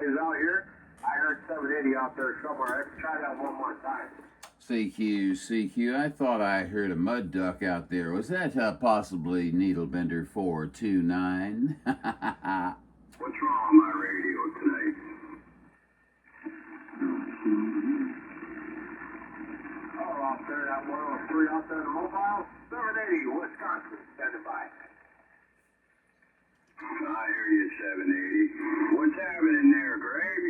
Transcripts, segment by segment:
is out here. I heard 780 out there somewhere. Let's try that one more time. CQ, I thought I heard a mud duck out there. Was that possibly NeedleBender 429? What's wrong with my radio tonight? Oh, out there, that 103 out there in the mobile. 780, Wisconsin, standing by. I hear you, 780. What's happening there, Greg?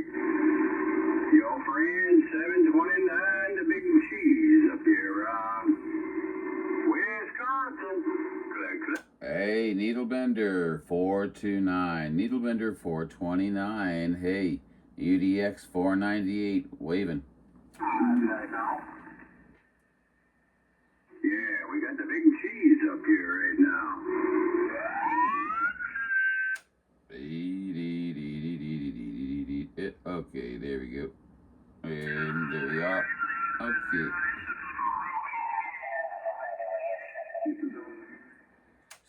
Your friend, 729, the big cheese up here, Wisconsin. Click, click. Hey, NeedleBender 429, NeedleBender 429. Hey, UDX 498, waving. Now. Yeah, we got the big cheese up here right now. Okay, there we go. And there we are. Okay.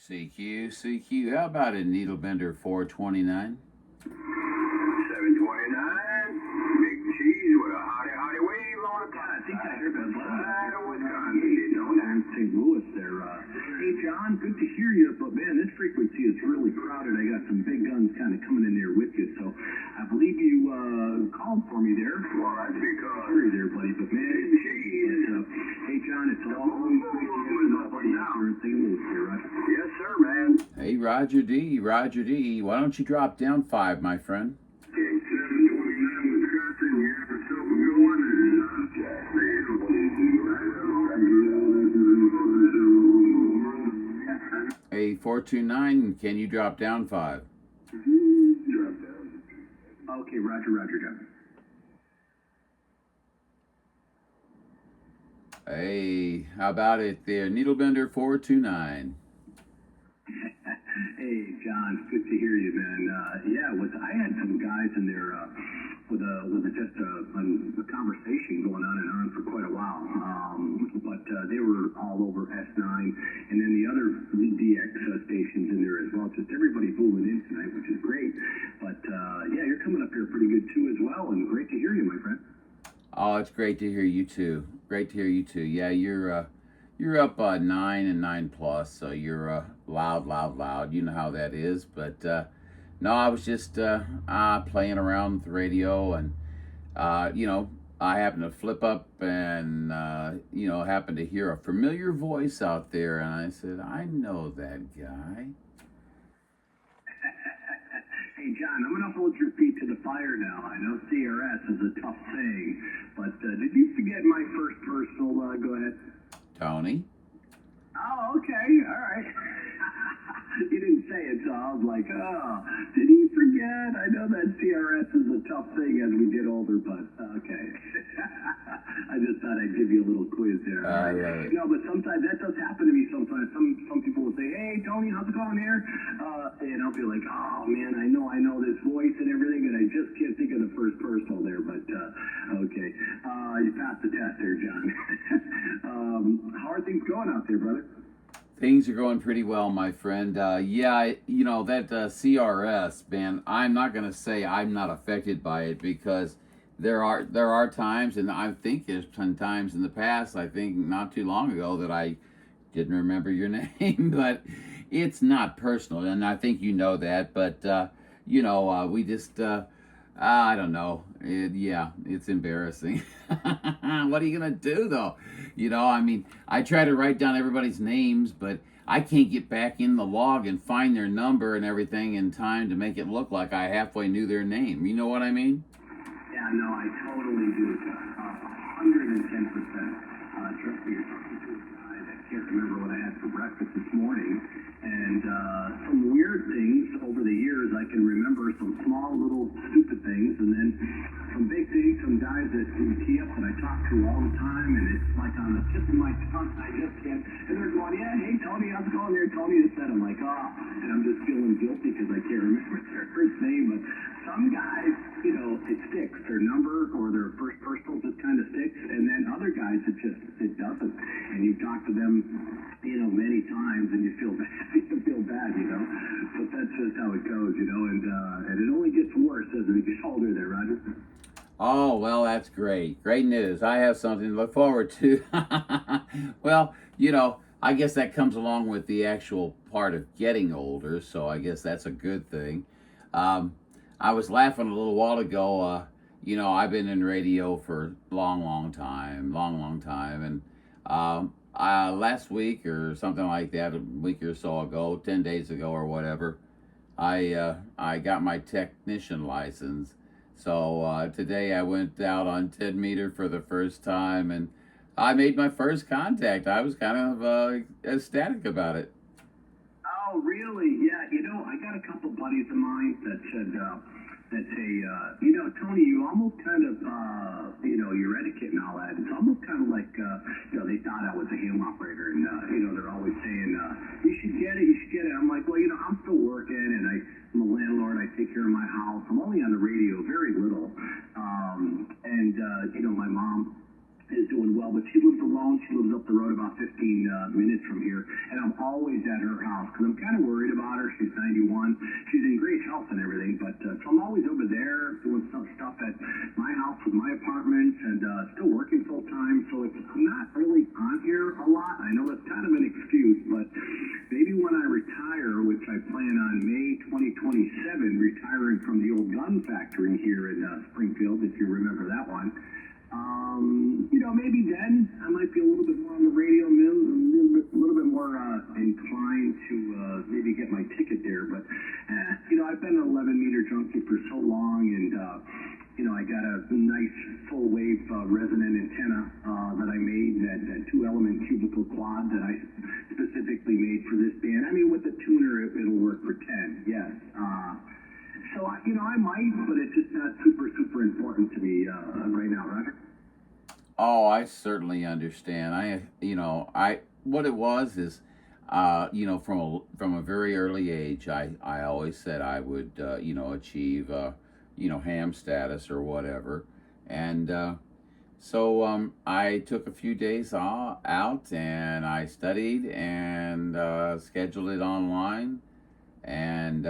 CQ, how about a NeedleBender 429? 729, big cheese with a hotty wave on the top. I think I heard that Wisconsin, in St. Louis there. Hey, John, good to hear you, but man, this frequency is really crowded. I got some big guns kind of coming in there with you, so I believe you called for me there. Well, that's because I hear you there, buddy, but man, hey, John, it's always great to hear from somebody out here in St. Louis here, Roger. Yes, sir, man. Hey, Roger D, why don't you drop down 5, my friend? Hey, 429, can you drop down 5? Okay, Roger, John. Hey, how about it there? NeedleBender 429. Hey, John, good to hear you, man. I had some guys in there with just a conversation going on and on for quite a while. But they were all over S9 and then the other DX stations in there as well. Just everybody booming in tonight, which is great. But you're coming up here pretty good too as well, and great to hear you, my friend. Oh, it's great to hear you too. Great to hear you too. Yeah, you're up 9 and 9 plus, so you're loud. You know how that is. But no, I was just playing around with the radio, and I happened to flip up and happened to hear a familiar voice out there, and I said, I know that guy. Hey, John, I'm going to hold your feet to the fire now. I know CRS is a tough thing, but did you forget my first personal? Go ahead. Tony? Oh, okay. All right. You didn't say it, so I was like, oh, did he forget? I know that CRS is a tough thing as we get older, but okay. I just thought I'd give you a little quiz there. All right. No, but sometimes that does happen to me sometimes. Some people will say, hey, Tony, how's it going here? And I'll be like, oh, man, I know this voice and everything, and I just can't think of the first personal there, but okay. You passed the test there, John. How are things going out there, brother? Things are going pretty well, my friend. That CRS, man, I'm not going to say I'm not affected by it, because there are times, and I think there's been times in the past, I think not too long ago, that I didn't remember your name, but it's not personal, and I think you know that, but, we just, I don't know. It's embarrassing. What are you going to do, though? I try to write down everybody's names, but I can't get back in the log and find their number and everything in time to make it look like I halfway knew their name. You know what I mean? Yeah, no, I totally do, John. 110%. Trust me, you're talking to a guy that can't remember what I had for breakfast this morning. And some weird things over the years, I can remember some small little stupid things, and then some big things, some guys that we tee up that I talk to all the time, and it's like on the tip of my tongue, I just can't. And they're going, yeah, hey, Tony, how's it going there? Tony just said, I'm like, and I'm just feeling guilty because I can't remember their first name. But some guys, it sticks. Their number or their first personal just kind of sticks, and then other guys it doesn't. And you talk to them, many times, and you feel bad. You feel bad, But that's just how it goes, and it only gets worse as we get older, there, Roger. Oh, well, that's great. Great news. I have something to look forward to. Well, I guess that comes along with the actual part of getting older, so I guess that's a good thing. I was laughing a little while ago. I've been in radio for a long time, and last week or something like that, a week or so ago, 10 days ago or whatever, I got my technician license. So today I went out on 10 meter for the first time, and I made my first contact. I was kind of ecstatic about it. Oh, really? Yeah. I got a couple buddies of mine that said Tony, you almost kind of, your etiquette and all that. It's almost kind of like, they thought I was a ham operator, and they're always saying, you should get it. I'm like, well, I'm still working, and I'm a landlord. I take care of my house. I'm only on the radio very little, my mom is doing well, but she lives alone. She lives up the road about 15 minutes from here, and I'm always at her house because I'm kind of worried about her. She's 91. She's in great health and everything, but so I'm always over there doing some stuff at my house with my apartments, and still working full time. So I'm not really on here a lot. I know that's kind of an excuse, but maybe when I retire, which I plan on May 2027, retiring from the old gun factory here in Springfield, if you remember that one. Maybe then I might be a little bit more on the radio, a little bit more inclined to maybe get my ticket there. But, I've been an 11-meter junkie for so long, and, I got a nice full-wave resonant antenna that I made, that 2-element cubicle quad that I specifically made for this band. I mean, with the tuner, it'll work for 10, yes. So, I might, but it's just not super important to me right now, Roger. Oh, I certainly understand. What it was is, from a very early age, I always said I would, achieve, ham status or whatever. And so I took a few days out and I studied and scheduled it online. And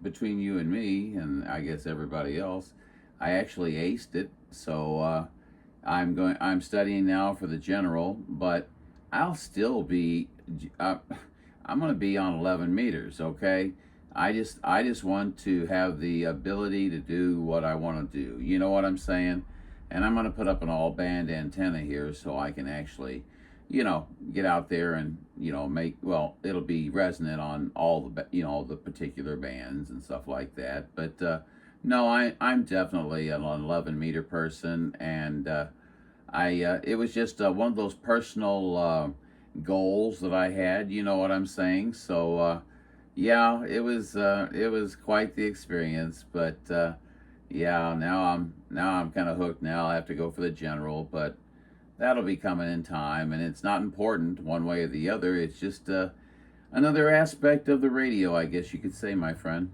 between you and me, and I guess everybody else, I actually aced it. So I'm studying now for the general, but I'll still be. I'm going to be on 11 meters. Okay, I just want to have the ability to do what I want to do. You know what I'm saying? And I'm going to put up an all-band antenna here so I can actually, get out there and it'll be resonant on all the particular bands and stuff like that. But no, I'm definitely an 11-meter person, and it was just one of those personal goals that I had. You know what I'm saying? So yeah, it was quite the experience. But yeah, now I'm kind of hooked. Now I have to go for the general, but that'll be coming in time, and it's not important one way or the other. It's just another aspect of the radio, I guess you could say, my friend.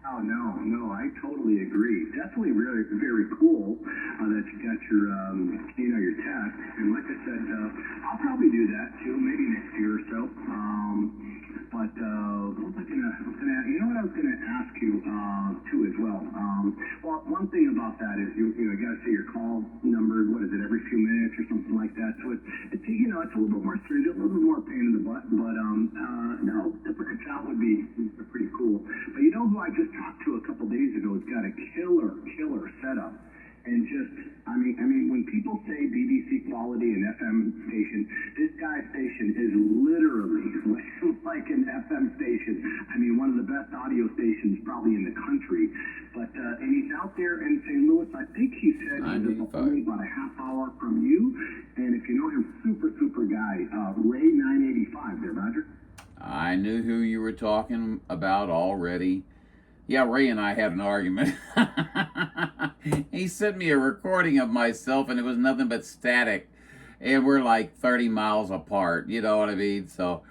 Oh, no, I totally agree. Definitely very, very cool that you got your test. And like I said, I'll probably do that too, maybe next year or so. But what was I I was gonna ask you too as well. Well, one thing about that is you got to say your call number. What is it, every few minutes or something like that? So it's a little bit more stringent, a little bit more pain in the butt. But no, the branch out would be pretty cool. But who I just talked to a couple days ago has got a killer setup. And I mean, when people say BBC quality and FM station, this guy's station is literally like an FM station. I mean, one of the best audio stations probably in the country. But and he's out there in St. Louis. I think he said he's only about a half hour from you. And if you know him, super guy, Ray 985 there, Roger. I knew who you were talking about already. Yeah, Ray and I had an argument. He sent me a recording of myself, and it was nothing but static. And we're like 30 miles apart, you know what I mean? So,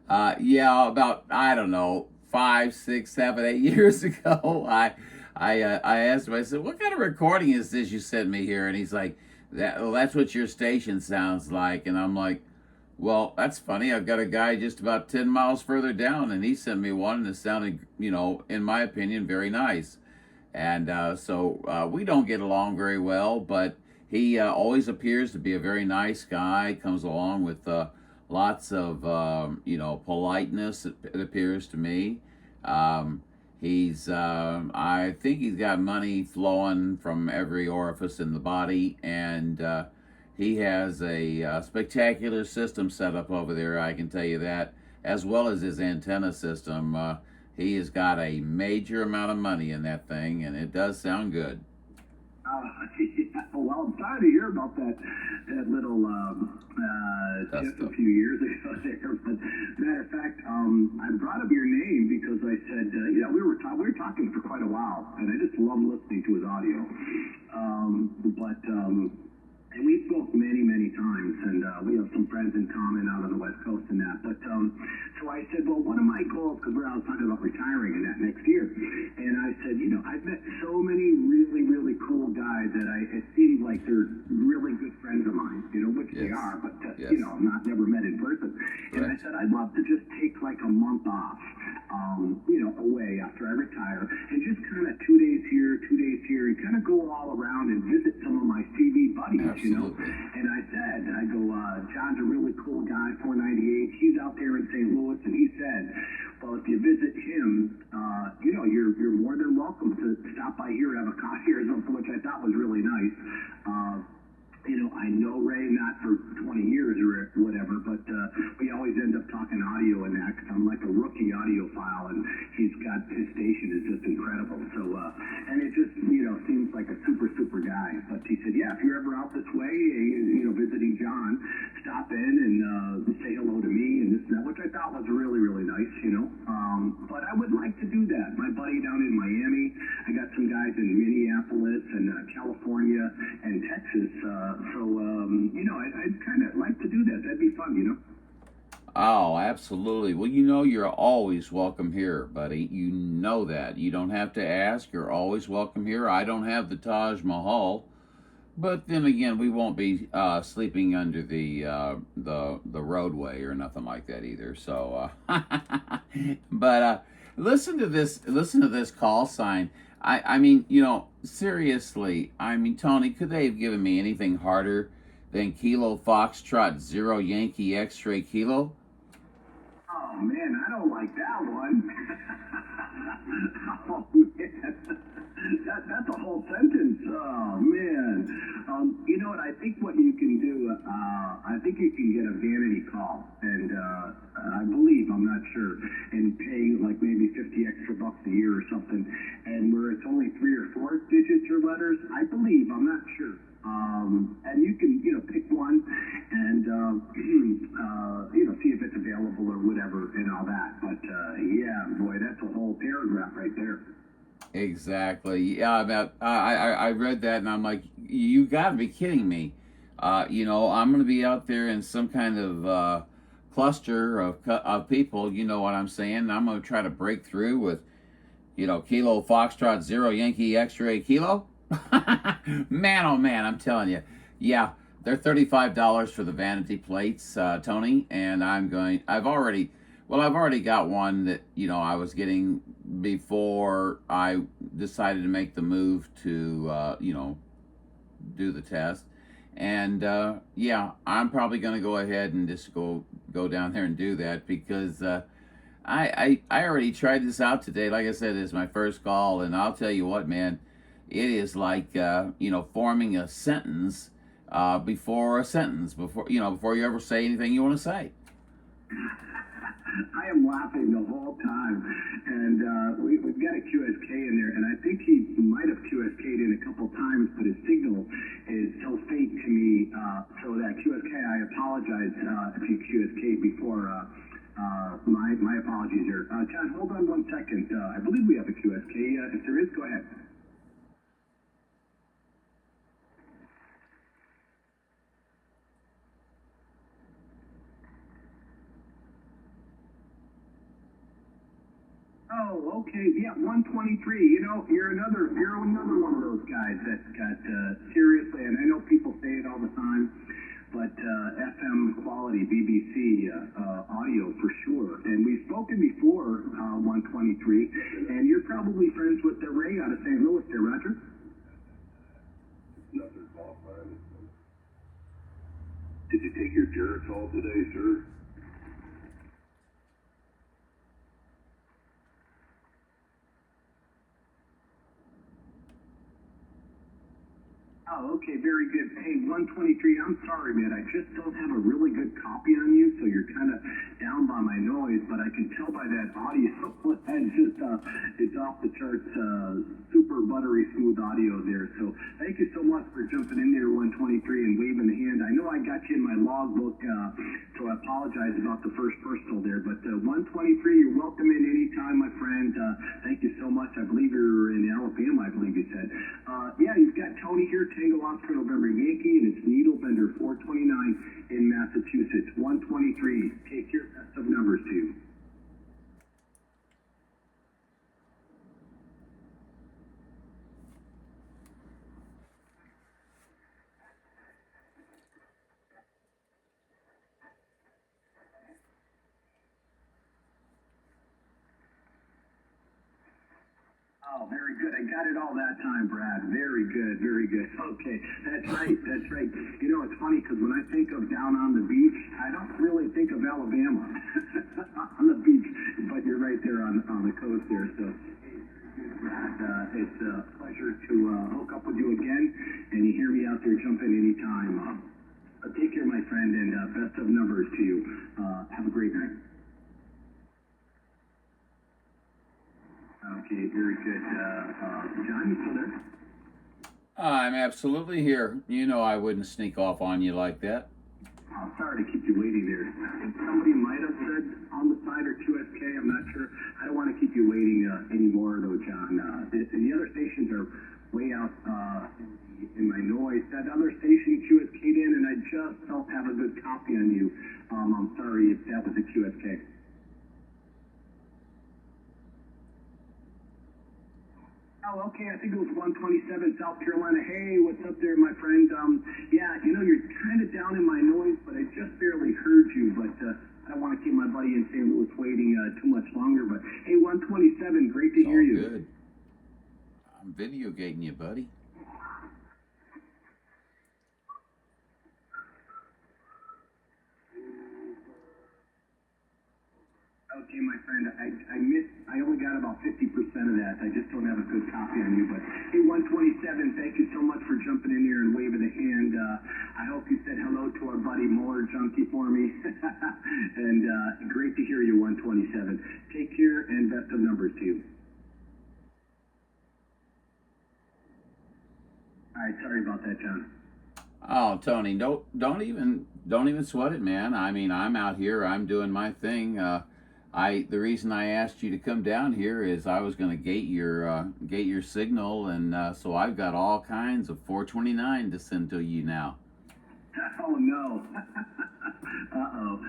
yeah, about, I don't know, 5, 6, 7, 8 years ago, I I asked him. I said, "What kind of recording is this you sent me here?" And he's like, "That well, that's what your station sounds like." And I'm like, "Well, that's funny. I've got a guy just about 10 miles further down, and he sent me one, and it sounded, in my opinion, very nice." And we don't get along very well, but he always appears to be a very nice guy. Comes along with lots of politeness. It appears to me. I think he's got money flowing from every orifice in the body, and he has a spectacular system set up over there. I can tell you that, as well as his antenna system. He has got a major amount of money in that thing, and it does sound good. Yeah, well, I'm sorry to hear about that little tip a few years ago there. But matter of fact, I brought up your name because I said, we were talking for quite a while, and I just love listening to his audio. And we spoke many, many times, and we have some friends in common out on the West Coast and that. But so I said, well, one of my goals, because we're out talking about retiring and that next year, and I said, I've met so many really, really cool guys that it seems like they're really good friends of mine, which they are, but not never met in person. And I said, I'd love to just take like a month off, away after I retire, and just kind of 2 days here, and kind of go all around and visit some of my CV buddies. Absolutely. And I go, John's a really cool guy, 498. He's out there in St. Louis, and he said, well, if you visit him, you're more than welcome to stop by here, have a coffee or something, which I thought was really nice. I know Ray not for 20 years or whatever, but we always end up talking audio and that, 'cause I'm like a rookie audiophile, and his station is just incredible. So, and it just, seems like a super, super guy. But he said, yeah, if you're ever out this way, visiting John, stop in and say hello to me and this and that, which I thought was really, really nice, But I would like to do that. My buddy down in Miami, I got some guys in Minneapolis and California and Texas, I'd kind of like to do that. That'd be fun, Oh, absolutely. Well, you're always welcome here, buddy. You know that. You don't have to ask. You're always welcome here. I don't have the Taj Mahal, but then again, we won't be sleeping under the roadway or nothing like that either. So, but listen to this. Listen to this call sign. I mean, seriously. I mean, Tony, could they have given me anything harder than Kilo Foxtrot 0 Yankee X-Ray Kilo? Oh man, I don't like that one. Oh man, that's a whole sentence. Oh man. You know what? I think what you can do, I think you can get a vanity call, and I believe, I'm not sure, and pay like maybe 50 extra bucks a year or something, and where it's only 3 or 4 digits or letters. I believe, I'm not sure. And you can, pick one and, see if it's available or whatever and all that. But, yeah, boy, that's a whole paragraph right there. Exactly. Yeah, I read that and I'm like, you got to be kidding me. I'm going to be out there in some kind of cluster of people. You know what I'm saying? And I'm going to try to break through with, Kilo Foxtrot 0 Yankee X-Ray Kilo. Man, oh man, I'm telling you. Yeah, they're $35 for the vanity plates, Tony, and I've already got one that, I was getting before I decided to make the move to, do the test. And, I'm probably going to go ahead and just go down there and do that because, I already tried this out today. Like I said, it's my first call, and I'll tell you what, man, it is like, forming a sentence before a sentence, before you ever say anything you want to say. I am laughing the whole time, and we've got a QSK in there, and I think he might have QSK'd in a couple times, but his signal is so faint to me, so that QSK, I apologize if you QSK'd before. My apologies here. John, hold on 1 second. I believe we have a QSK. If there is, go ahead. Oh, okay. Yeah, 123. You know, you're another one of those guys that got seriously, and I know people say it all the time, but FM quality, BBC audio for sure. And we've spoken before, 123, and you're probably friends with Ray out of St. Louis there, Roger. Nothing off, man. Did you take your Geritol today, sir? Oh, okay, very good. Hey, 123, I'm sorry, man. I just don't have a really good copy on you, so you're kind of down by my noise, but I can tell by that audio. It's just, it's off the charts, super buttery smooth audio there. So thank you so much for jumping in there, 123, and waving the hand. I know I got you in my logbook, so I apologize about the first personal there, but 123, you're welcome in anytime, my friend. Thank you so much. I believe you're in Alabama, I believe you said. Yeah, you've got Tony here, Tango Oscar November Yankee, and it's NeedleBender 429 in Massachusetts. 123. Take your best of numbers to you. Oh, very good. I got it all that time, Brad. Very good, very good. Okay, that's right, that's right. You know, it's funny because when I think of down on the beach, I don't really think of Alabama on the beach, but you're right there on the coast there. So, Brad, it's a pleasure to hook up with you again, and you hear me out there jumping anytime. Take care, my friend, and best of numbers to you. Have a great night. Okay, very good. John, you still there? I'm absolutely here. You know I wouldn't sneak off on you like that. Oh, sorry to keep you waiting there. I think somebody might have said on the side or QSK. I'm not sure. I don't want to keep you waiting anymore, though, John. The other stations are way out in my noise. That other station QSK'd in, and I just don't have a good copy on you. I'm sorry if that was a QSK. Oh, okay. I think it was 127 South Carolina. Hey, what's up there, my friend? Yeah, you know, you're kind of down in my noise, but I just barely heard you. But I don't want to keep my buddy in St. Louis waiting too much longer. But hey, 127, great to hear you. Good. I'm video gating you, buddy. Okay, my friend, I only got about 50% of that. I just don't have a good copy on you. But hey, 127, thank you so much for jumping in here and waving the hand. I hope you said hello to our buddy Muller Junkie for me. And great to hear you, 127. Take care and best of numbers to you. All right, sorry about that, John. Oh, Tony, don't even sweat it, man. I mean, I'm out here. I'm doing my thing. The reason I asked you to come down here is I was going to gate your signal, and so I've got all kinds of 429 to send to you now. Oh no. Uh-oh.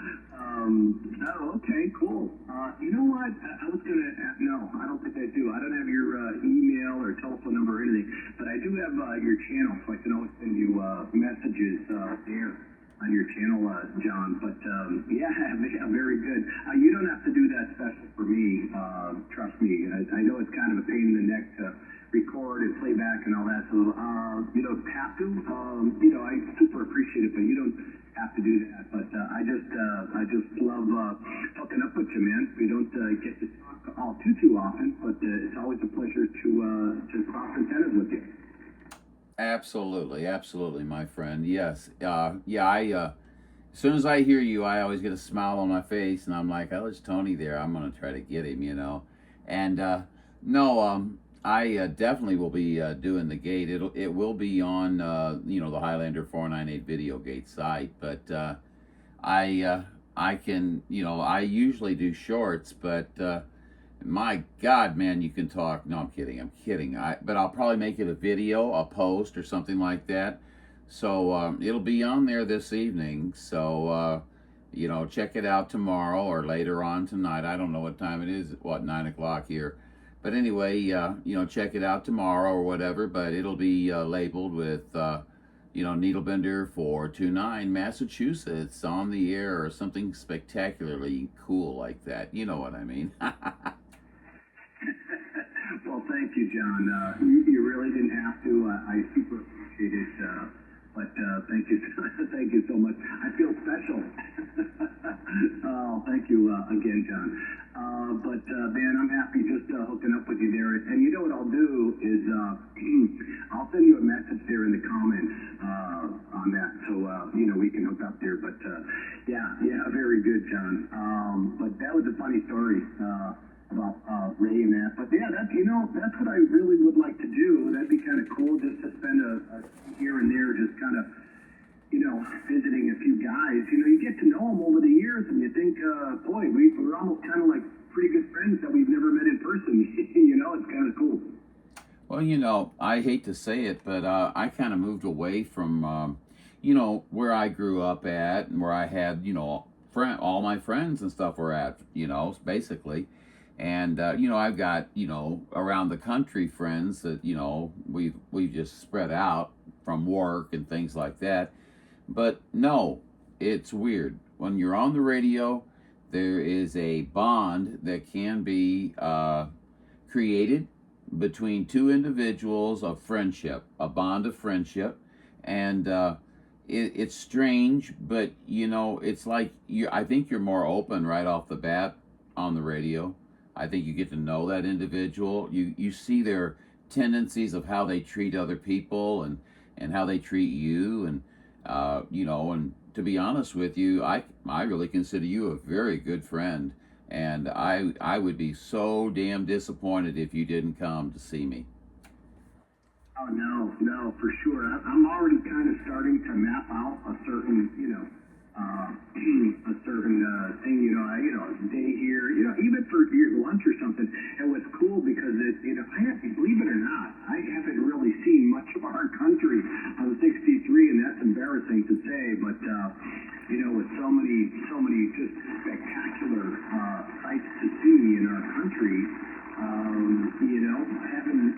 Oh, okay, cool. You know what? I was gonna. No, I don't think I do. I don't have your email or telephone number or anything, but I do have your channel, so I can always send you messages there on your channel, John. But yeah, very good. You don't have to do that special for me. Trust me. I know it's kind of a pain in the neck to record and play back and all that. So you don't have to. I super appreciate it, but you don't have to do that. But I just love hooking up with you, man. We don't get to talk all too often, but it's always a pleasure to cross antennas with you. Absolutely, my friend. Yes. As soon as I hear you, I always get a smile on my face, and I'm like, oh, there's Tony there. I'm going to try to get him, And, I definitely will be doing the gate. It will be on, the Highlander 498 video gate site, but I can, I usually do shorts, but my God, man, you can talk. No, I'm kidding. But I'll probably make it a video, a post, or something like that. So it'll be on there this evening. So check it out tomorrow or later on tonight. I don't know what time it is. What, 9 o'clock here? But anyway, check it out tomorrow or whatever. But it'll be labeled with, NeedleBender 429 Massachusetts on the air or something spectacularly cool like that. You know what I mean? Well, thank you, John. You really didn't have to. I super appreciate it. But thank you, thank you so much. I feel special. Oh, thank you again, John. But man, I'm happy just hooking up with you there. And you know what I'll do is I'll send you a message there in the comments on that, so we can hook up there. But yeah, very good, John. But that was a funny story. About Ray and that, but yeah, that's what I really would like to do. That'd be kind of cool, just to spend a here and there, just kind of visiting a few guys. You get to know them over the years, and you think, boy, we're almost kind of like pretty good friends that we've never met in person. It's kind of cool. Well, I hate to say it, but I kind of moved away from where I grew up at and where I had all my friends and stuff were at, basically. And I've got around the country friends that we've just spread out from work and things like that. But no, it's weird when you're on the radio. There is a bond that can be created between two individuals of friendship, a bond of friendship, and it's strange, but it's like I think you're more open right off the bat on the radio. I think you get to know that individual. You see their tendencies of how they treat other people and how they treat you, and and to be honest with you, I really consider you a very good friend, and I would be so damn disappointed if you didn't come to see me. Oh no, for sure. I'm already kind of starting to map out a certain a certain thing, a day here, even for your lunch or something. And what's cool because believe it or not, I haven't really seen much of our country. I'm 63, and that's embarrassing to say, but with so many just spectacular sights to see in our country.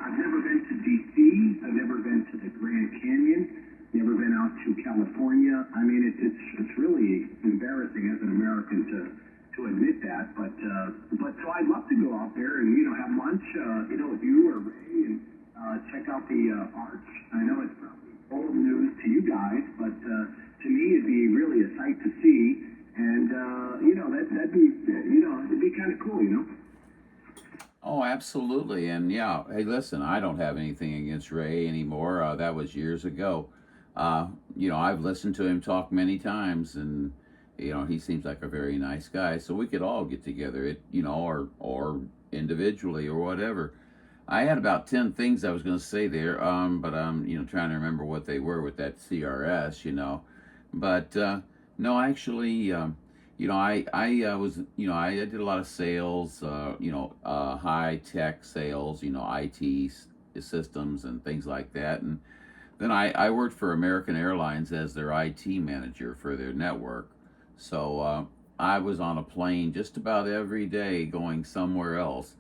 I've never been to D.C. I've never been to the Grand Canyon. Never been out to California. I mean, it's really embarrassing as an American to admit that. But so I'd love to go out there and have lunch, with you or Ray, and check out the arch. I know it's probably old news to you guys, but to me it'd be really a sight to see, and that'd be it'd be kind of cool. Oh, absolutely. And yeah, hey, listen, I don't have anything against Ray anymore. That was years ago. I've listened to him talk many times, and he seems like a very nice guy. So we could all get together, or individually or whatever. I had about 10 things I was going to say there, but I'm trying to remember what they were with that CRS. But no, actually, I was I did a lot of sales, high tech sales, IT systems and things like that, and then I worked for American Airlines as their IT manager for their network. So I was on a plane just about every day going somewhere else,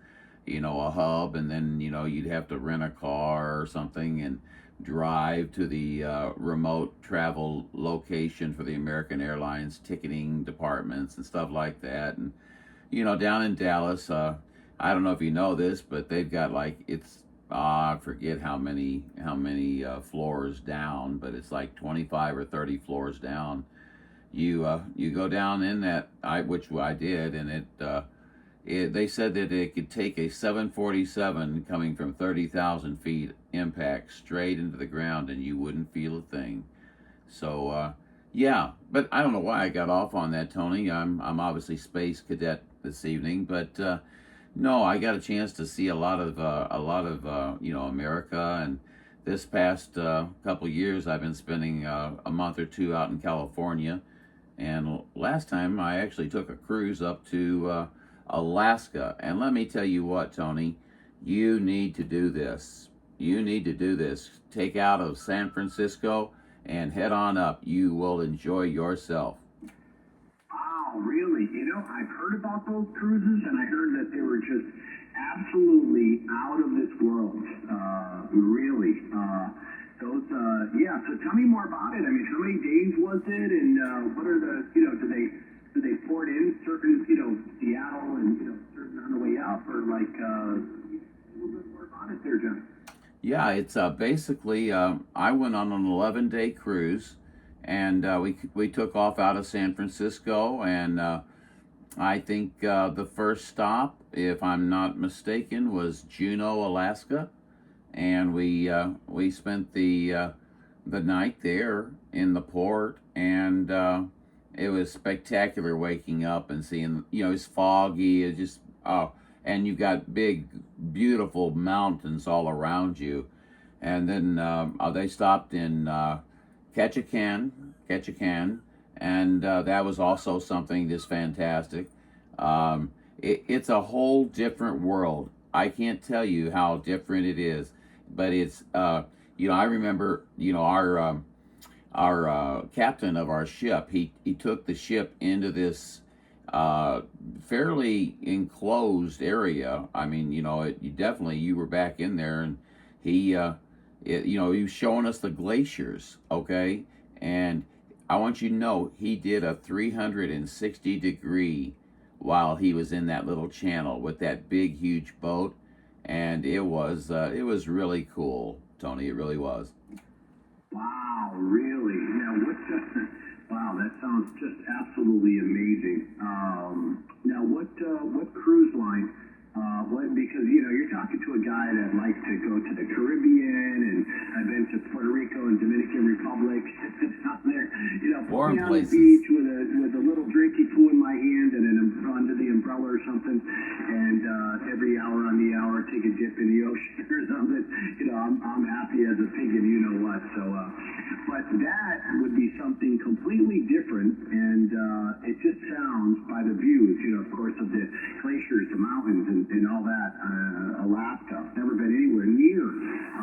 a hub, and then, you'd have to rent a car or something and drive to the remote travel location for the American Airlines ticketing departments and stuff like that. And, down in Dallas, I don't know if you know this, but they've got I forget how many floors down, but it's like 25 or 30 floors down. You go down in that, which I did, and they said that it could take a 747 coming from 30,000 feet impact straight into the ground, and you wouldn't feel a thing. So yeah, but I don't know why I got off on that, Tony. I'm obviously space cadet this evening, but no, I got a chance to see a lot of America, and this past couple years I've been spending a month or two out in California, and last time I actually took a cruise up to Alaska. And let me tell you what, Tony, you need to do this. You need to do this. Take out of San Francisco and head on up. You will enjoy yourself. Wow, really? I've heard about those cruises, and I heard that they were just absolutely out of this world. Really. Yeah. So tell me more about it. I mean, how many days was it, and what are the, do they port in certain, Seattle and certain on the way up, or like a little bit more about it there, John? Yeah, it's basically I went on an 11-day cruise, and we took off out of San Francisco, and I think the first stop, if I'm not mistaken, was Juneau, Alaska, and we spent the night there in the port, and it was spectacular waking up and seeing, it's foggy, it just and you got big, beautiful mountains all around you, and then they stopped in Ketchikan, and that was also something just fantastic. It's a whole different world. I can't tell you how different it is, but it's I remember our captain of our ship. He took the ship into this fairly enclosed area. I mean, you were back in there, and he he was showing us the glaciers, okay? And I want you to know he did a 360-degree while he was in that little channel with that big, huge boat, and it was really cool, Tony. It really was. Wow, really? Now, wow, that sounds just absolutely amazing. Now, what cruise line? Because you're talking to a guy that likes to go to the Caribbean, and I've been to Puerto Rico and Dominican Republic. Down there, put Foreign me on the places. beach with a little drinky poo in my hand and under the umbrella or something, and every hour on the hour take a dip in the ocean or something. I'm happy as a pig, and you know what. So, but that would be something completely different, and it just sounds by the views, of course, of the glaciers, the mountains, and all that. Alaska. Never been anywhere near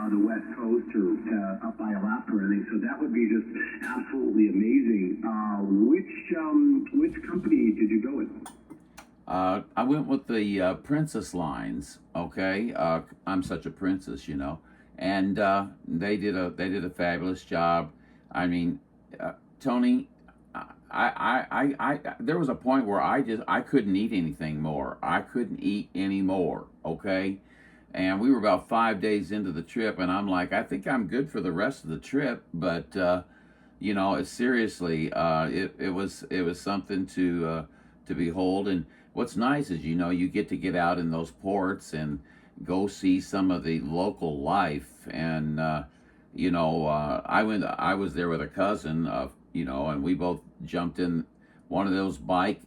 the West Coast or up by Alaska or anything. So that would be just absolutely amazing. Which company did you go with? I went with the Princess Lines. Okay, I'm such a princess, and they did a fabulous job. I mean, Tony, I there was a point where I couldn't eat anything more. I couldn't eat anymore. Okay, and we were about 5 days into the trip, and I'm like, I think I'm good for the rest of the trip, but seriously, it was something to behold. And what's nice is you get out in those ports and go see some of the local life. And I was there with a cousin and we both jumped in one of those bike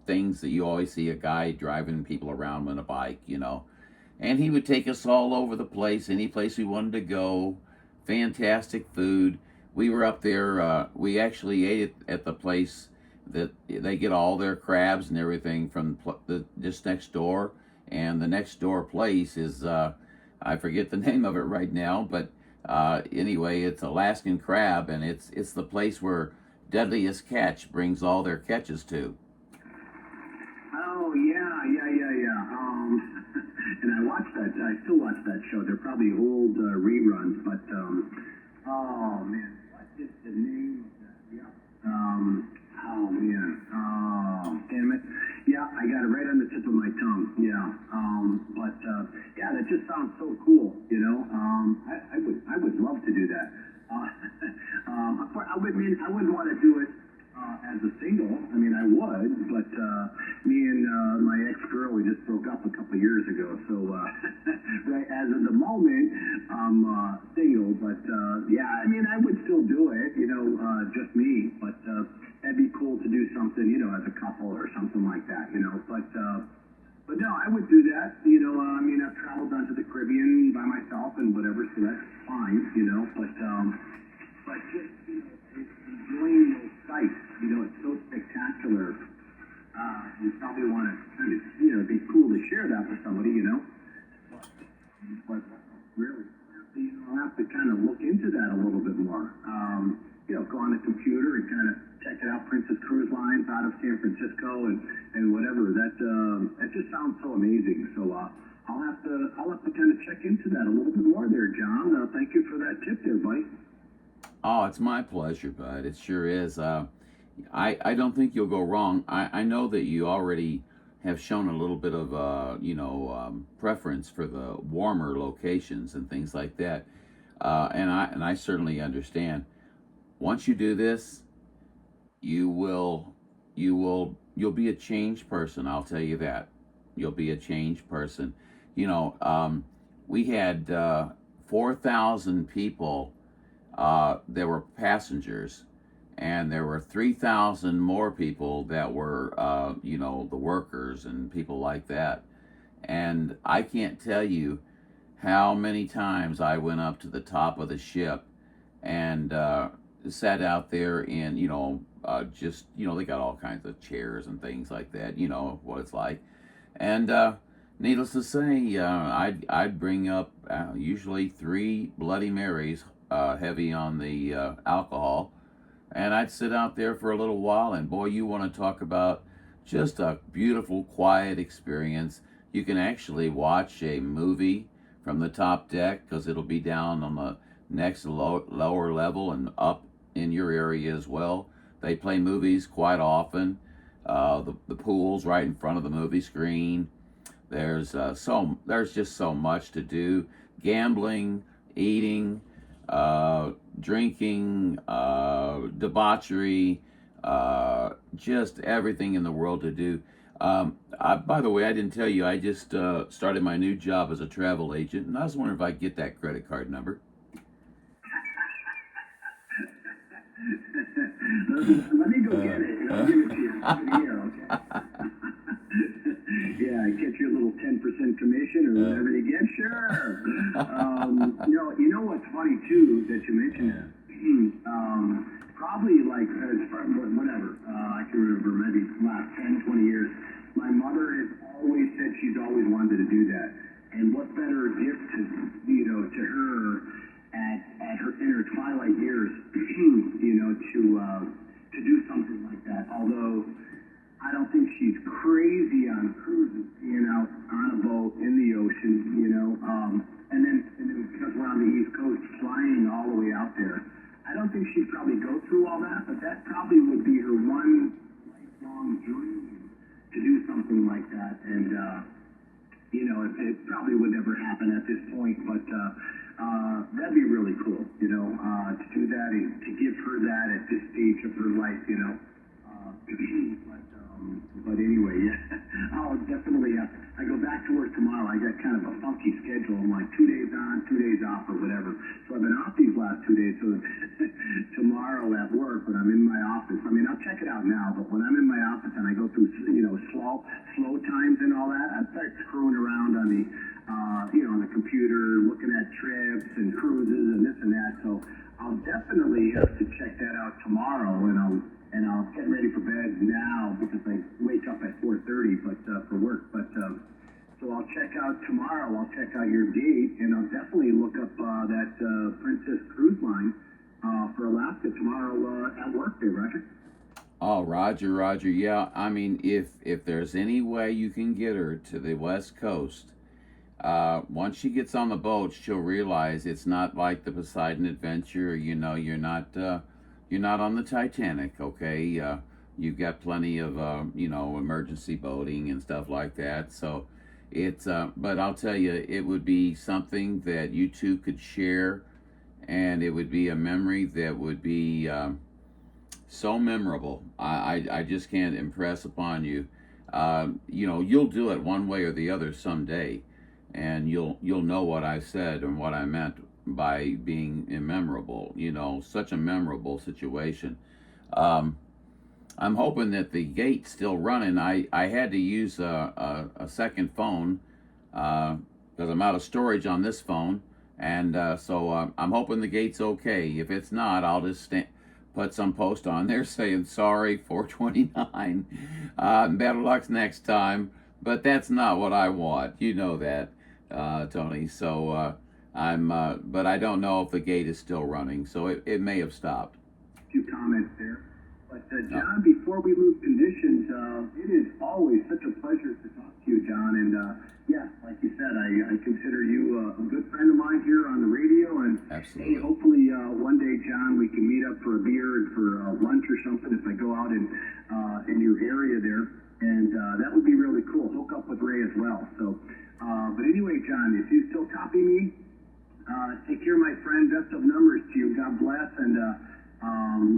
things that you always see a guy driving people around on a bike, and he would take us all over the place, any place we wanted to go. Fantastic food. We were up there, we actually ate at the place that they get all their crabs and everything from just next door. And the next door place is, I forget the name of it right now, but anyway, it's Alaskan crab, and it's the place where Deadliest Catch brings all their catches to. Oh, yeah. And I still watch that show. They're probably old reruns, but, oh, man, what is the name of that? Yeah. Oh, man. Oh, damn it. Yeah, I got it right on the tip of my tongue. Yeah. Yeah, that just sounds so cool, I would love to do that. Of course, I wouldn't want to do it as a single. I mean, I would, but me and my ex-girl, we just broke up a couple of years ago. So, right as of the moment, I'm single. But yeah, I mean, I would still do it, just me. But that'd be cool to do something, as a couple or something like that, But no, I would do that. I mean, I've traveled down to the Caribbean by myself and whatever, so that's fine, But just, enjoying those sights, it's so spectacular. You probably want to kind of, it'd be cool to share that with somebody, But really, have to kind of look into that a little bit more. Go on the computer and kind of check it out. Princess Cruise Lines out of San Francisco and whatever. That just sounds so amazing. So I'll have to kind of check into that a little bit more there, John. Thank you for that tip there, buddy. Oh, it's my pleasure, bud. It sure is. I don't think you'll go wrong. I know that you already have shown a little bit of preference for the warmer locations and things like that, and I certainly understand. Once you do this, you'll be a changed person. I'll tell you that. You'll be a changed person. We had 4,000 people that were passengers, and there were 3,000 more people that were, the workers and people like that. And I can't tell you how many times I went up to the top of the ship and sat out there in, they got all kinds of chairs and things like that, what it's like. And needless to say, I'd bring up usually 3 Bloody Marys, heavy on the alcohol, and I'd sit out there for a little while, and boy, you want to talk about just a beautiful, quiet experience. You can actually watch a movie from the top deck, because it'll be down on the next lower level and up in your area as well. They play movies quite often. The pool's right in front of the movie screen. There's just so much to do. Gambling, eating, drinking, debauchery, just everything in the world to do. By the way, I didn't tell you, I just started my new job as a travel agent, and I was wondering if I could get that credit card number. Let me go get it, and I'll give it to you. Okay. Yeah, get your little 10% commission or whatever you get. Sure. You know what's funny too that you mentioned that. Probably like whatever. I can remember maybe last 10, 20 years. My mother has always said she's always wanted to do that. And what better gift to her at her in her twilight years, to do something like that. Although I don't think she's crazy on cruises, out on a boat in the ocean, and then because we're on the East Coast, flying all the way out there. I don't think she'd probably go through all that, but that probably would be her one lifelong dream to do something like that. And it probably would never happen at this point, but that'd be really cool, to do that and to give her that at this stage of her life, But anyway, yeah, I'll definitely. I go back to work tomorrow. I got kind of a funky schedule. I'm like 2 days on, 2 days off, or whatever. So I've been off these last 2 days. So tomorrow at work, when I'm in my office, I'll check it out now. But when I'm in my office and I go through, slow times and all that, I start screwing around on the, on the computer, looking at trips and cruises and this and that. So I'll definitely have to check that out tomorrow, and I'll get ready for bed now because I wake up at 4:30, but for work. But so I'll check out tomorrow. I'll check out your date, and I'll definitely look up that Princess Cruise Line for Alaska tomorrow at work there, Roger. Oh, Roger. Yeah, if there's any way you can get her to the West Coast, once she gets on the boat, she'll realize it's not like the Poseidon Adventure. You're not on the Titanic, okay? You've got plenty of, emergency boating and stuff like that. So but I'll tell you, it would be something that you two could share, and it would be a memory that would be so memorable. I just can't impress upon you. You'll do it one way or the other someday, and you'll know what I said and what I meant by being memorable, such a memorable situation. I'm hoping that the gate's still running. I had to use a second phone because I'm out of storage on this phone, and so I'm hoping the gate's okay. If it's not, I'll just put some post on there saying sorry, 429. Better luck next time. But that's not what I want. You know that, Tony. So but I don't know if the gate is still running, so it may have stopped. A few comments there. But No. John, before we lose conditions, it is always such a pleasure to talk to you, John. And yeah, like you said, I consider you a good friend of mine here on the radio. And Absolutely. hey, hopefully one day, John, we can meet up for a beer and for lunch or something if I go out in your area there. And that would be really cool. Hook up with Ray as well. So, but anyway, John, if you still copy me, take care, my friend. Best of numbers to you. God bless. And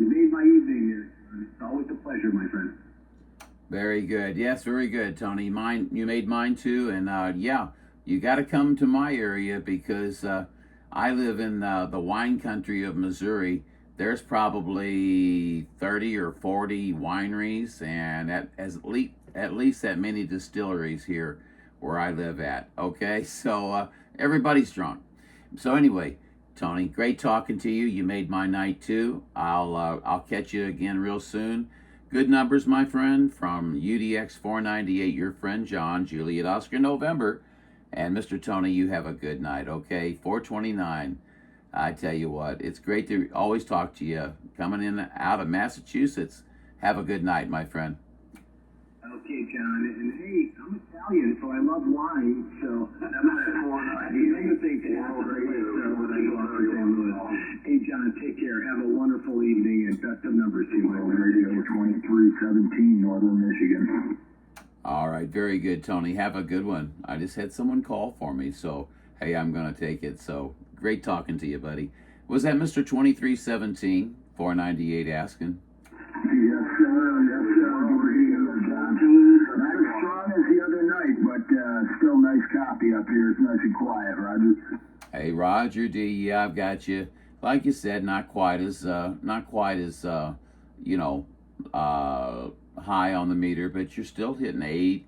you made my evening here. It's always a pleasure, my friend. Very good. Yes, very good, Tony. You made mine too, and yeah, you got to come to my area because I live in the wine country of Missouri. There's probably 30 or 40 wineries, and at least that many distilleries here where I live at. Okay, so everybody's drunk. So anyway, Tony, great talking to you. You made my night too. I'll catch you again real soon. Good numbers, my friend, from UDX 498, your friend John, Juliet Oscar November, and Mr. Tony, you have a good night, okay? 429. I tell you what, it's great to always talk to you. Coming in out of Massachusetts. Have a good night, my friend. Okay, John, and hey, I'm Italian, so I love wine, so I'm the thing to have when I go out to St. Louis. Hey, John, take care. Have a wonderful evening, and best of numbers to you. Radio 2317, Northern Michigan. All right, very good, Tony. Have a good one. I just had someone call for me, so hey, I'm going to take it. So great talking to you, buddy. Was that Mr. 2317, 498 asking? Yes, sir. Yes, sir. Over here, John. Not as strong as the other night, but still nice copy up here. It's nice and quiet, Roger. Hey, Roger D. Yeah, I've got you. Like you said, not quite as high on the meter, but you're still hitting 8,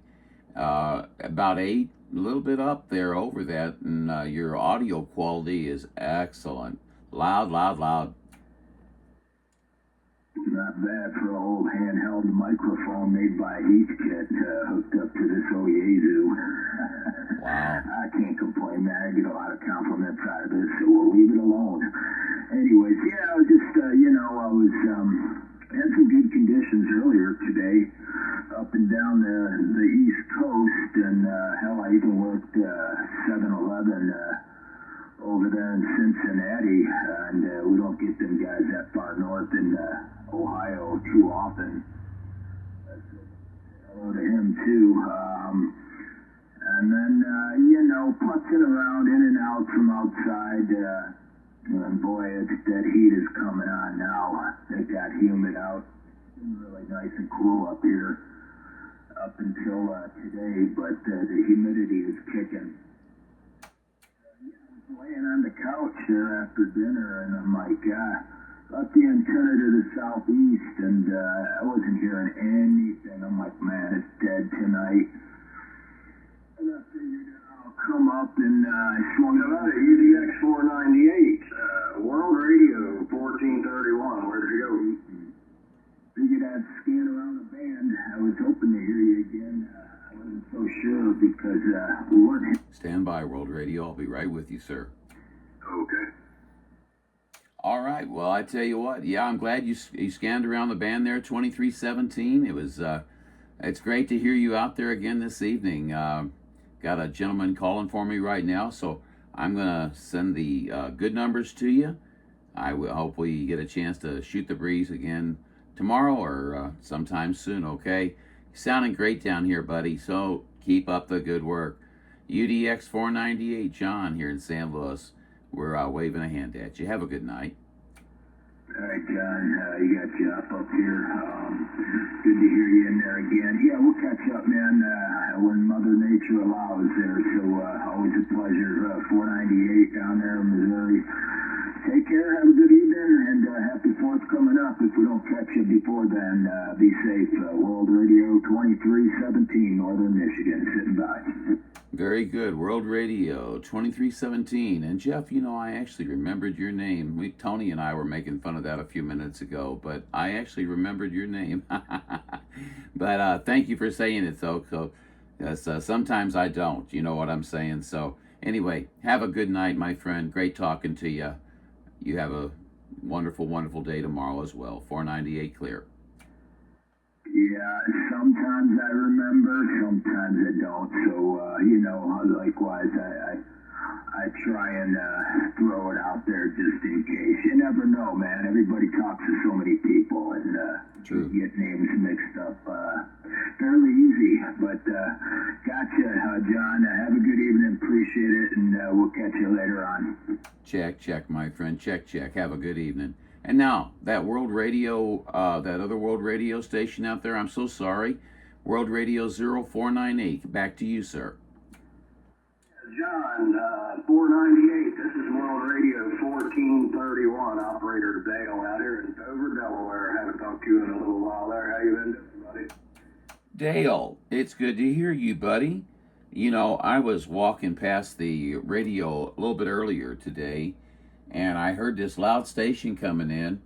about 8, a little bit up there over that, and your audio quality is excellent. Loud, loud, loud. Not bad for an old handheld microphone made by Heathkit, hooked up to this Oyazu. Wow. I can't complain, man. I get a lot of compliments out of this, so we'll leave it alone. Anyways, yeah, I was just, had some good conditions earlier today up and down the East Coast, and hell, I even worked 7-Eleven over there in Cincinnati, and we don't get them guys that far north in Ohio too often. Hello to him too. And then, putzing around in and out from outside, and boy, that heat is coming on now. It got humid out. It's been really nice and cool up here up until today, but the humidity is kicking. Laying on the couch there after dinner, and I'm like, got the antenna to the southeast, and I wasn't hearing anything. I'm like, man, it's dead tonight. And I figured I'll come up, and I swung about at UDX 498, World Radio 1431. Where did it go? Figured I'd scan around the band. I was hoping to hear you again. I wasn't so sure because we weren't. Stand by, World Radio. I'll be right with you, sir. Okay. All right. Well, I tell you what. Yeah, I'm glad you scanned around the band there, 2317. It was. It's great to hear you out there again this evening. Got a gentleman calling for me right now, so I'm gonna send the good numbers to you. I will hopefully get a chance to shoot the breeze again tomorrow or sometime soon. Okay. You're sounding great down here, buddy. So keep up the good work. UDX 498, John here in St. Louis. We're waving a hand at you. Have a good night. All right, John, you got Jeff up here. Good to hear you in there again. Yeah, we'll catch up, man, when Mother Nature allows there. So always a pleasure. 498 down there in Missouri. Take care, have a good evening, and happy 4th coming up. If we don't catch you before then, be safe. World Radio 2317, Northern Michigan, sitting by. Very good. World Radio 2317. And Jeff, I actually remembered your name. Tony and I were making fun of that a few minutes ago, but I actually remembered your name. But thank you for saying it, though, because sometimes I don't. You know what I'm saying? So Anyway, have a good night, my friend. Great talking to you. You have a wonderful, wonderful day tomorrow as well. 498 clear. Yeah, sometimes I remember, sometimes I don't. So, likewise, I try and throw it out there just in case. You never know, man. Everybody talks to so many people, and True. you get names mixed up fairly easy. But gotcha, John. Have a good evening. Appreciate it, and we'll catch you later on. Check, my friend. Check. Have a good evening. And now, that world radio, that other world radio station out there, I'm so sorry. World Radio 0498. Back to you, sir. John, 498. This is World Radio 1431. Operator Dale out here in Dover, Delaware. Haven't talked to you in a little while there. How you been doing, buddy? Dale, it's good to hear you, buddy. You know, I was walking past the radio a little bit earlier today, and I heard this loud station coming in,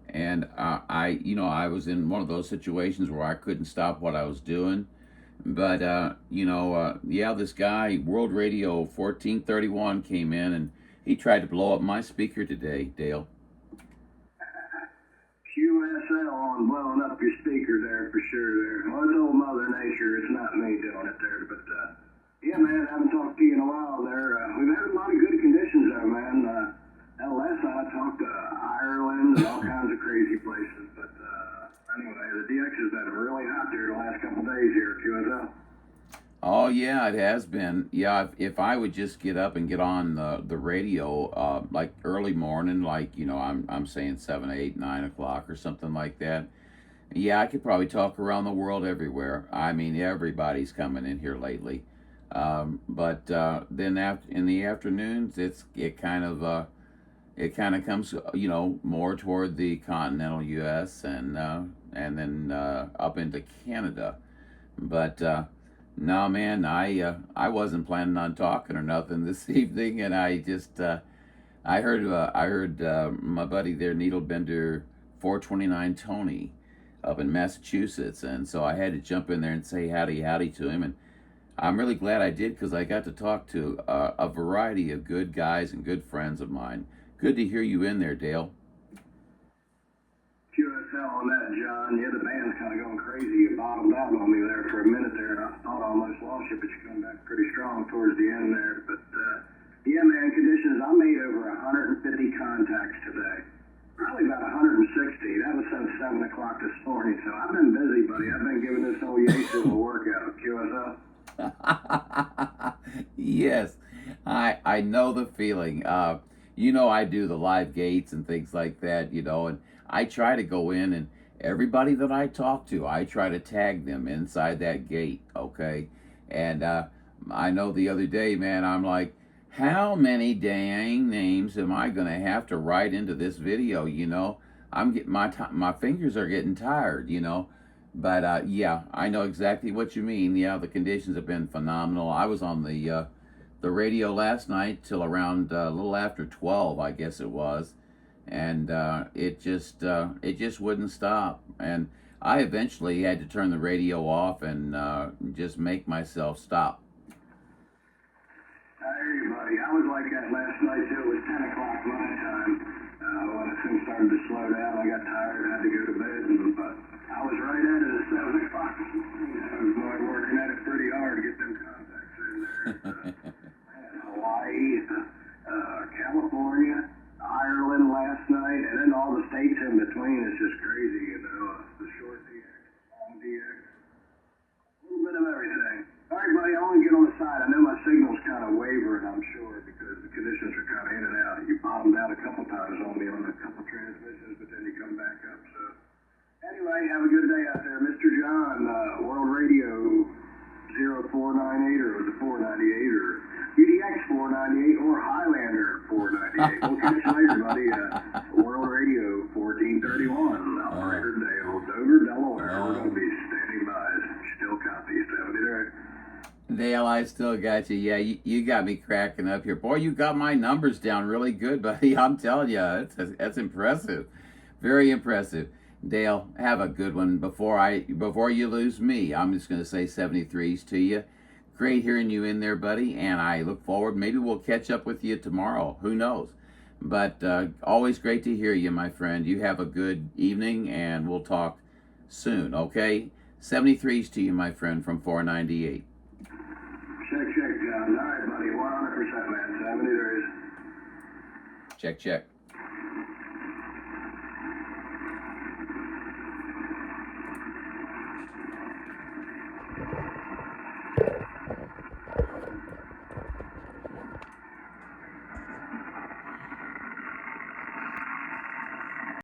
and I was in one of those situations where I couldn't stop what I was doing. But, this guy, World Radio 1431, came in, and he tried to blow up my speaker today, Dale. QSL on blowing up your speaker there for sure there. Well, it's old Mother Nature. It's not me doing it there. But, yeah, man, I haven't talked to you in a while there. We've had a lot of good conditions there, man. Last time I talked to Ireland and all kinds of crazy places. But, anyway, the DX has been really hot there the last couple of days here at QSL. Oh, yeah, it has been. Yeah, if I would just get up and get on the radio, like early morning, like, I'm saying 7, 8, 9 o'clock or something like that. Yeah, I could probably talk around the world everywhere. I mean, everybody's coming in here lately. But then in the afternoons, it kind of comes, more toward the continental U.S. and then up into Canada. But no, man, I wasn't planning on talking or nothing this evening, and I just I heard my buddy there, NeedleBender 429 Tony, up in Massachusetts, and so I had to jump in there and say howdy to him, and I'm really glad I did, because I got to talk to a variety of good guys and good friends of mine. Good to hear you in there, Dale. QSL on that, John. Yeah, the band's kind of going crazy. You bottomed out on me there for a minute there, and I thought I almost lost you, but you come back pretty strong towards the end there. But, yeah, man, conditions. I made over 150 contacts today. Probably about 160. That was since 7 o'clock this morning, so I've been busy, buddy. I've been giving this old Yesu a workout, QSL. Yes, I know the feeling. I do the live gates and things like that, and I try to go in, and everybody that I talk to, I try to tag them inside that gate, okay? And I know the other day, man, I'm like, how many dang names am I going to have to write into this video, I'm getting my fingers are getting tired, But yeah, I know exactly what you mean. Yeah, the conditions have been phenomenal. I was on the radio last night till around a little after 12, I guess it was, and it just wouldn't stop. And I eventually had to turn the radio off and just make myself stop. I hear you, buddy. I was like that last night too. It was 10 o'clock my time. When things started to slow down, I got tired, had to go to bed, but I was right at it at 7 o'clock. I was working at it pretty hard to get them contacts in there. Hawaii, California, Ireland last night, and then all the states in between is just crazy, the short DX, long DX, a little bit of everything. All right, buddy, I want to get on the side. I know my signal's kind of wavering, I'm sure, because the conditions are kind of in and out. You bottomed out a couple times on me on a couple transmissions, but then you come back up. So, anyway, have a good day out there. Mr. John, World Radio 0498, or was it 498, or UDX 498, or Highlander 498. We'll catch you later, buddy. World Radio 1431, Operator Dale, Dover, Delaware. We're going to be standing by. Still copy 70 there. Dale, I still got you. Yeah, you got me cracking up here. Boy, you got my numbers down really good, buddy. I'm telling you, that's impressive. Very impressive. Dale, have a good one. Before you lose me, I'm just going to say 73s to you. great hearing you in there, buddy, and I look forward. Maybe we'll catch up with you tomorrow. Who knows? But always great to hear you, my friend. You have a good evening, and we'll talk soon, okay? 73s to you, my friend, from 498. Check, John. All right, buddy. 100%, man. 73s. Check.